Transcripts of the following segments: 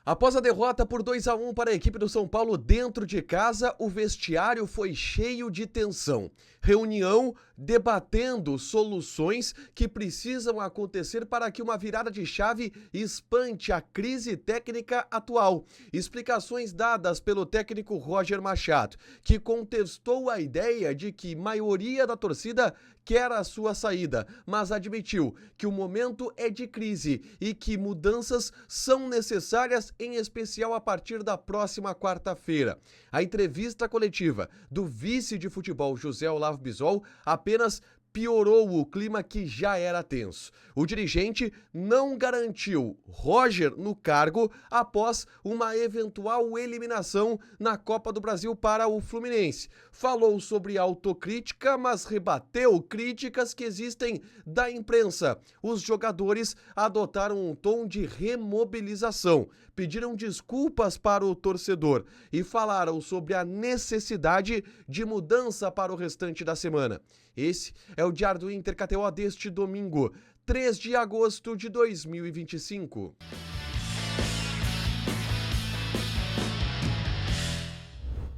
Após a derrota por 2-1 para a equipe do São Paulo dentro de casa, o vestiário foi cheio de tensão. Reunião debatendo soluções que precisam acontecer para que uma virada de chave espante a crise técnica atual. Explicações dadas pelo técnico Roger Machado, que contestou a ideia de que maioria da torcida quer a sua saída, mas admitiu que o momento é de crise e que mudanças são necessárias, em especial a partir da próxima quarta-feira. A entrevista coletiva do vice de futebol José Olavo Bisol apenas piorou o clima que já era tenso. O dirigente não garantiu Roger no cargo após uma eventual eliminação na Copa do Brasil para o Fluminense. Falou sobre autocrítica, mas rebateu críticas que existem da imprensa. Os jogadores adotaram um tom de remobilização, pediram desculpas para o torcedor e falaram sobre a necessidade de mudança para o restante da semana. Esse é o Diário do Inter KTO deste domingo, 3 de agosto de 2025.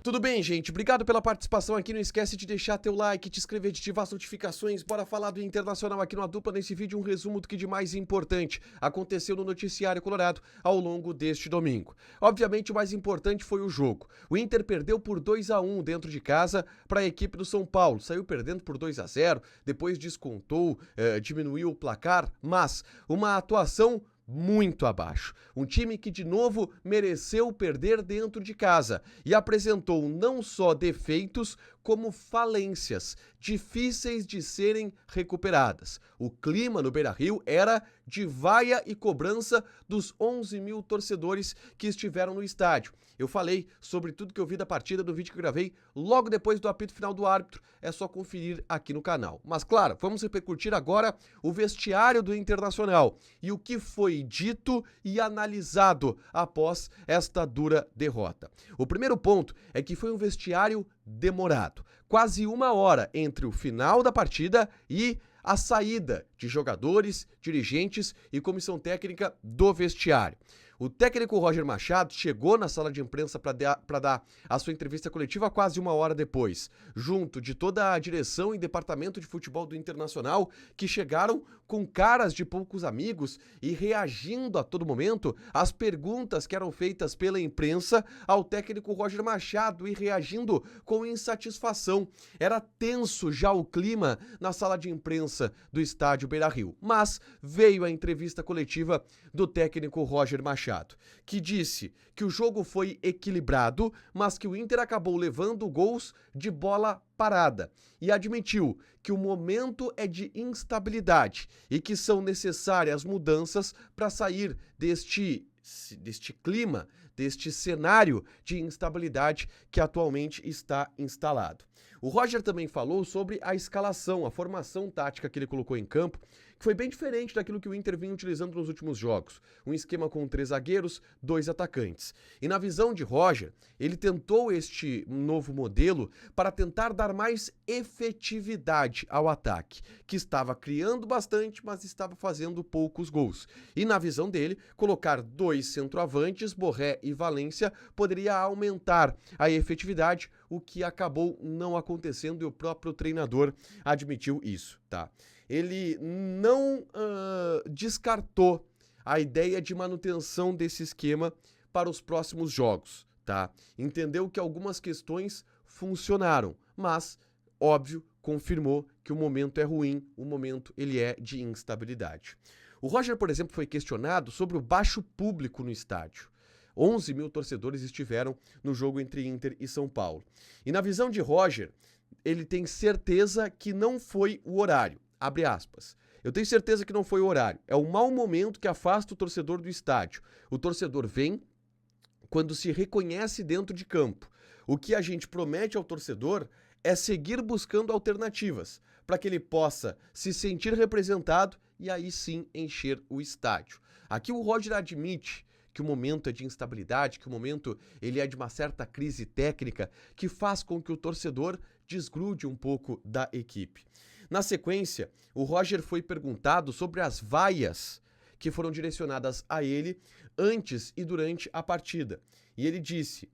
Tudo bem, gente? Obrigado pela participação aqui. Não esquece de deixar teu like, te inscrever, de ativar as notificações. Bora falar do Internacional aqui no A Dupla. Nesse vídeo, um resumo do que de mais importante aconteceu no noticiário colorado ao longo deste domingo. Obviamente, o mais importante foi o jogo. O Inter perdeu por 2-1 dentro de casa para a equipe do São Paulo. Saiu perdendo por 2-0, depois descontou, diminuiu o placar, mas uma atuação muito abaixo. Um time que de novo mereceu perder dentro de casa e apresentou não só defeitos, como falências difíceis de serem recuperadas. O clima no Beira-Rio era de vaia e cobrança dos 11 mil torcedores que estiveram no estádio. Eu falei sobre tudo que eu vi da partida no vídeo que eu gravei logo depois do apito final do árbitro. É só conferir aqui no canal. Mas claro, vamos repercutir agora o vestiário do Internacional e o que foi dito e analisado após esta dura derrota. O primeiro ponto é que foi um vestiário demorado. Quase uma hora entre o final da partida e a saída de jogadores, dirigentes e comissão técnica do vestiário. O técnico Roger Machado chegou na sala de imprensa para dar a sua entrevista coletiva quase uma hora depois, junto de toda a direção e departamento de futebol do Internacional, que chegaram com caras de poucos amigos e reagindo a todo momento às perguntas que eram feitas pela imprensa ao técnico Roger Machado e reagindo com insatisfação. Era tenso já o clima na sala de imprensa do estádio Beira-Rio, mas veio a entrevista coletiva do técnico Roger Machado, que disse que o jogo foi equilibrado, mas que o Inter acabou levando gols de bola parada e admitiu que o momento é de instabilidade e que são necessárias mudanças para sair deste clima, deste cenário de instabilidade que atualmente está instalado. O Roger também falou sobre a escalação, a formação tática que ele colocou em campo, que foi bem diferente daquilo que o Inter vinha utilizando nos últimos jogos. Um esquema com 3 zagueiros, 2 atacantes. E na visão de Roger, ele tentou este novo modelo para tentar dar mais efetividade ao ataque, que estava criando bastante, mas estava fazendo poucos gols. E na visão dele, colocar 2 centroavantes, Borré e Valência, poderia aumentar a efetividade, o que acabou não acontecendo e o próprio treinador admitiu isso, tá? Ele não descartou a ideia de manutenção desse esquema para os próximos jogos, tá? Entendeu que algumas questões funcionaram, mas, óbvio, confirmou que o momento é ruim, o momento ele é de instabilidade. O Roger, por exemplo, foi questionado sobre o baixo público no estádio. 11 mil torcedores estiveram no jogo entre Inter e São Paulo. E na visão de Roger, ele tem certeza que não foi o horário. Abre aspas. Eu tenho certeza que não foi o horário. É o mau momento que afasta o torcedor do estádio. O torcedor vem quando se reconhece dentro de campo. O que a gente promete ao torcedor é seguir buscando alternativas para que ele possa se sentir representado e aí sim encher o estádio. Aqui o Roger admite que o momento é de instabilidade, que o momento ele é de uma certa crise técnica que faz com que o torcedor desgrude um pouco da equipe. Na sequência, o Roger foi perguntado sobre as vaias que foram direcionadas a ele antes e durante a partida. E ele disse: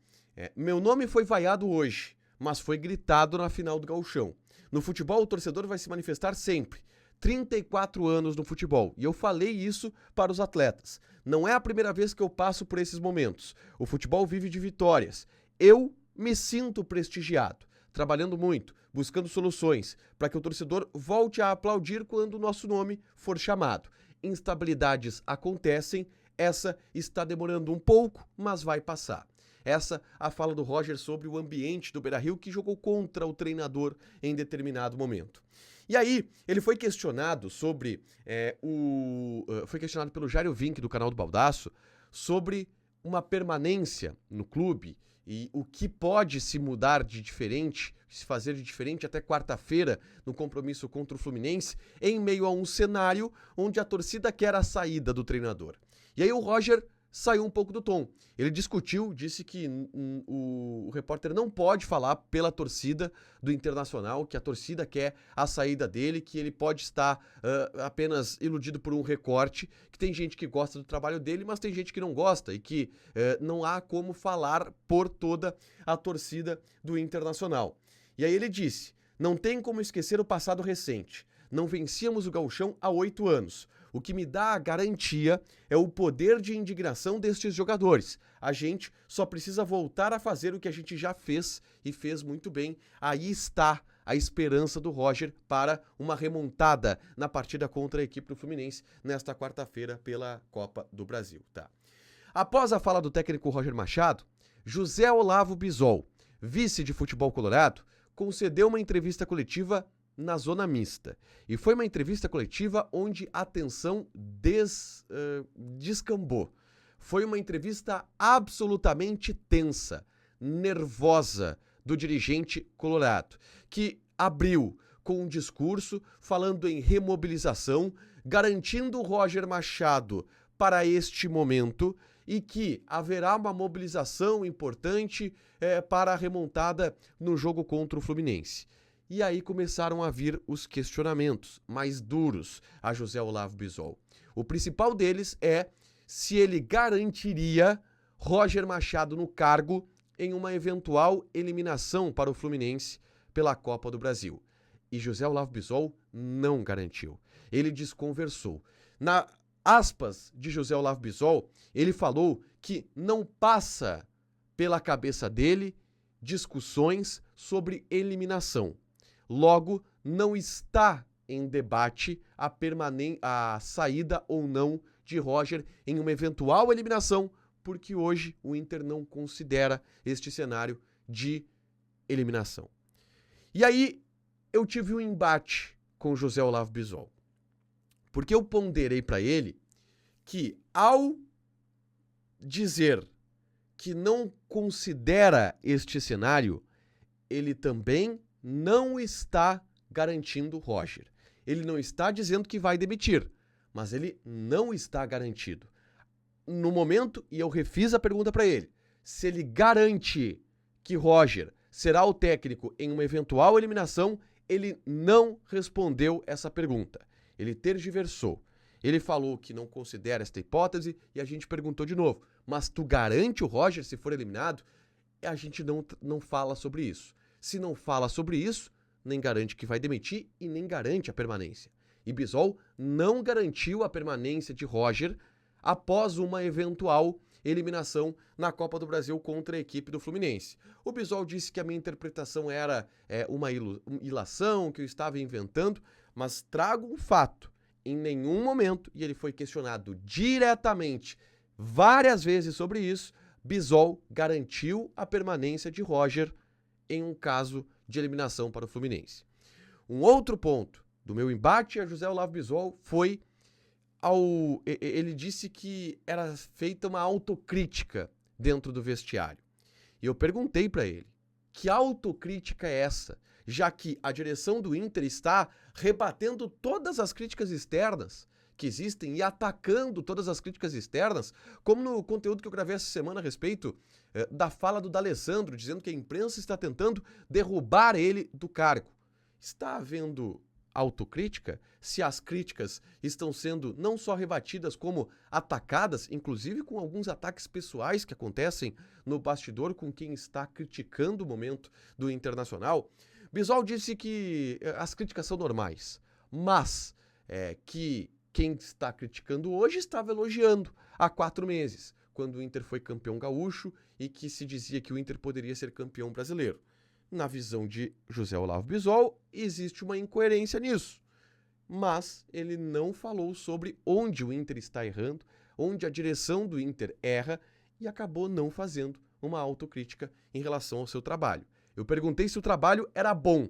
meu nome foi vaiado hoje, mas foi gritado na final do Gauchão. No futebol, o torcedor vai se manifestar sempre. 34 anos no futebol, e eu falei isso para os atletas. Não é a primeira vez que eu passo por esses momentos. O futebol vive de vitórias. Eu me sinto prestigiado, trabalhando muito, buscando soluções, para que o torcedor volte a aplaudir quando o nosso nome for chamado. Instabilidades acontecem, essa está demorando um pouco, mas vai passar. Essa a fala do Roger sobre o ambiente do Beira-Rio, que jogou contra o treinador em determinado momento. E aí, ele foi questionado sobre foi questionado pelo Jairo Vink, do canal do Baldaço, sobre uma permanência no clube e o que pode se mudar de diferente, se fazer de diferente até quarta-feira no compromisso contra o Fluminense, em meio a um cenário onde a torcida quer a saída do treinador. E aí o Roger saiu um pouco do tom. Ele discutiu, disse que o repórter não pode falar pela torcida do Internacional, que a torcida quer a saída dele, que ele pode estar apenas iludido por um recorte, que tem gente que gosta do trabalho dele, mas tem gente que não gosta e que não há como falar por toda a torcida do Internacional. E aí ele disse: não tem como esquecer o passado recente. Não vencíamos o Gauchão há 8 anos. O que me dá a garantia é o poder de indignação destes jogadores. A gente só precisa voltar a fazer o que a gente já fez e fez muito bem. Aí está a esperança do Roger para uma remontada na partida contra a equipe do Fluminense nesta quarta-feira pela Copa do Brasil. Tá? Após a fala do técnico Roger Machado, José Olavo Bisol, vice de futebol colorado, concedeu uma entrevista coletiva na zona mista. E foi uma entrevista coletiva onde a tensão descambou. Foi uma entrevista absolutamente tensa, nervosa do dirigente colorado, que abriu com um discurso falando em remobilização, garantindo o Roger Machado para este momento e que haverá uma mobilização importante para a remontada no jogo contra o Fluminense. E aí começaram a vir os questionamentos mais duros a José Olavo Bisol. O principal deles é se ele garantiria Roger Machado no cargo em uma eventual eliminação para o Fluminense pela Copa do Brasil. E José Olavo Bisol não garantiu. Ele desconversou. Na aspas de José Olavo Bisol, ele falou que não passa pela cabeça dele discussões sobre eliminação. Logo, não está em debate a saída ou não de Roger em uma eventual eliminação, porque hoje o Inter não considera este cenário de eliminação. E aí eu tive um embate com José Olavo Bisol, porque eu ponderei para ele que ao dizer que não considera este cenário, ele também não está garantindo Roger. Ele não está dizendo que vai demitir, mas ele não está garantido. No momento, e eu refiz a pergunta para ele, se ele garante que Roger será o técnico em uma eventual eliminação, ele não respondeu essa pergunta. Ele tergiversou. Ele falou que não considera esta hipótese e a gente perguntou de novo, mas tu garante o Roger se for eliminado? A gente não fala sobre isso. Se não fala sobre isso, nem garante que vai demitir e nem garante a permanência. E Bisol não garantiu a permanência de Roger após uma eventual eliminação na Copa do Brasil contra a equipe do Fluminense. O Bisol disse que a minha interpretação era uma ilação, que eu estava inventando, mas trago um fato. Em nenhum momento, e ele foi questionado diretamente várias vezes sobre isso, Bisol garantiu a permanência de Roger em um caso de eliminação para o Fluminense. Um outro ponto do meu embate a José Olavo Bisol foi ele disse que era feita uma autocrítica dentro do vestiário. E eu perguntei para ele, que autocrítica é essa? Já que a direção do Inter está rebatendo todas as críticas externas que existem e atacando todas as críticas externas, como no conteúdo que eu gravei essa semana a respeito da fala do D'Alessandro, dizendo que a imprensa está tentando derrubar ele do cargo. Está havendo autocrítica, se as críticas estão sendo não só rebatidas, como atacadas, inclusive com alguns ataques pessoais que acontecem no bastidor com quem está criticando o momento do Internacional. Bisol disse que as críticas são normais, mas que quem está criticando hoje estava elogiando há 4 meses, quando o Inter foi campeão gaúcho e que se dizia que o Inter poderia ser campeão brasileiro. Na visão de José Olavo Bisol, existe uma incoerência nisso. Mas ele não falou sobre onde o Inter está errando, onde a direção do Inter erra e acabou não fazendo uma autocrítica em relação ao seu trabalho. Eu perguntei se o trabalho era bom.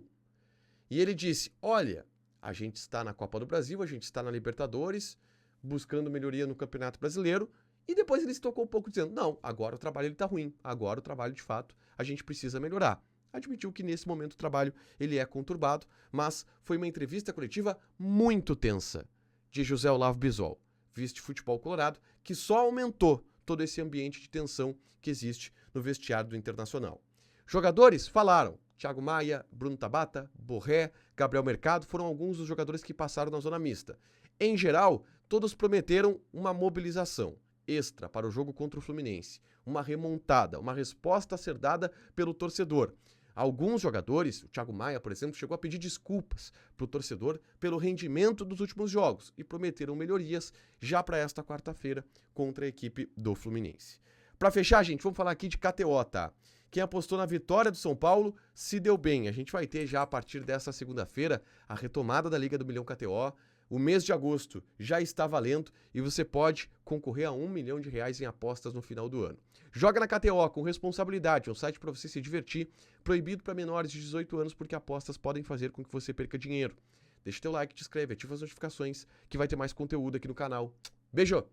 E ele disse, olha, a gente está na Copa do Brasil, a gente está na Libertadores, buscando melhoria no Campeonato Brasileiro. E depois ele se tocou um pouco dizendo, não, agora o trabalho está ruim, agora o trabalho de fato a gente precisa melhorar. Admitiu que nesse momento o trabalho ele é conturbado, mas foi uma entrevista coletiva muito tensa de José Olavo Bisol, vice-futebol colorado, que só aumentou todo esse ambiente de tensão que existe no vestiário do Internacional. Jogadores falaram, Thiago Maia, Bruno Tabata, Borré, Gabriel Mercado foram alguns dos jogadores que passaram na zona mista. Em geral, todos prometeram uma mobilização extra para o jogo contra o Fluminense, uma remontada, uma resposta a ser dada pelo torcedor. Alguns jogadores, o Thiago Maia, por exemplo, chegou a pedir desculpas para o torcedor pelo rendimento dos últimos jogos e prometeram melhorias já para esta quarta-feira contra a equipe do Fluminense. Para fechar, gente, vamos falar aqui de KTO, tá? Quem apostou na vitória do São Paulo se deu bem. A gente vai ter já a partir dessa segunda-feira a retomada da Liga do Milhão KTO. O mês de agosto já está valendo e você pode concorrer a R$1 milhão em apostas no final do ano. Joga na KTO com responsabilidade, é um site para você se divertir, proibido para menores de 18 anos porque apostas podem fazer com que você perca dinheiro. Deixa teu like, te inscreve, ativa as notificações que vai ter mais conteúdo aqui no canal. Beijo!